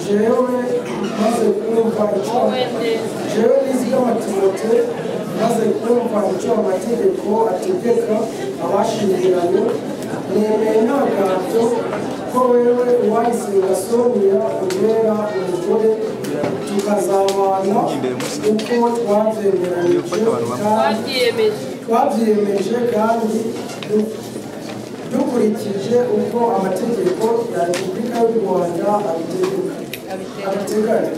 jewe maze kumva icyo jewe nizigama Timote maze kumva icyo amategeko ategeka abashingiranye nemeye n'abagabyo ko wewe uwayisenga Sonia ubera umugore tukazabana uko twabyiyemeje kandi dukurikije uko amategeko ya Repubulika y'u Rwanda abiteganya.